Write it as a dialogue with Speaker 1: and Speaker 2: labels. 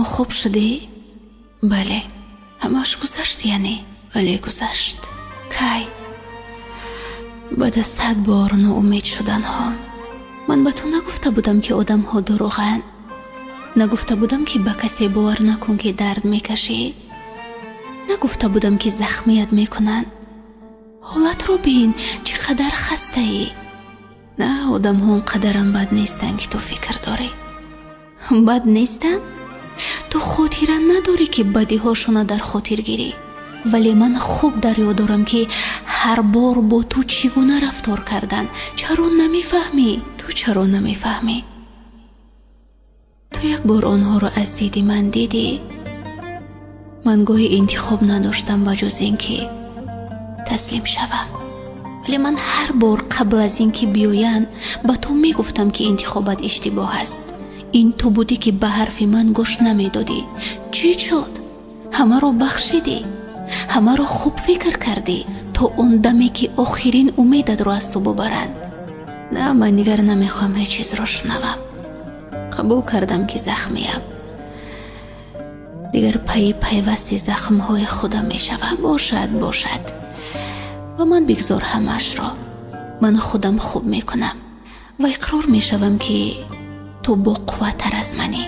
Speaker 1: خوب شدی؟ بله. همش گذشت یعنی؟ بله گذشت. کی؟ بعد از 100 بار ناامید شدن ها. من به تو نگفته بودم که آدم ها دروغن؟ نگفته بودم که به کسی باور نکن که درد میکشی؟ نگفته بودم که زخمیت میکنن؟ حالت رو بین چقدر خسته ای. نه، آدم ها اونقدرم بد نیستن که تو فکر داری. بد نیستن؟ تو خاطره نداری که بدی هاشون در خاطر گیری، ولی من خوب در یاد دارم که هر بار با تو چگونه رفتار کردن. چرا نمیفهمی؟ تو چرا نمیفهمی؟ تو یک بار آنها رو از دیدی من دیدی؟ من گاهی انتخاب نداشتم و جز این که تسلیم شوم، ولی من هر بار قبل از این که بیاین با تو میگفتم که انتخابت اشتباه است. این تو بودی که به حرف من گوش نمیدادی. چی شد؟ همه رو بخشیدی، همه رو خوب فکر کردی تا اون دمی که آخرین امیدت رو از تو ببرند. نه، من دیگر نمیخوام هیچ چیز رو شنوم. قبول کردم که زخمیم، دیگر پیوستی زخمهای خودم میشوم. باشد و من بگذار همش را. من خودم خوب میکنم و اقرار میشوم که تو با قوت تر از منی.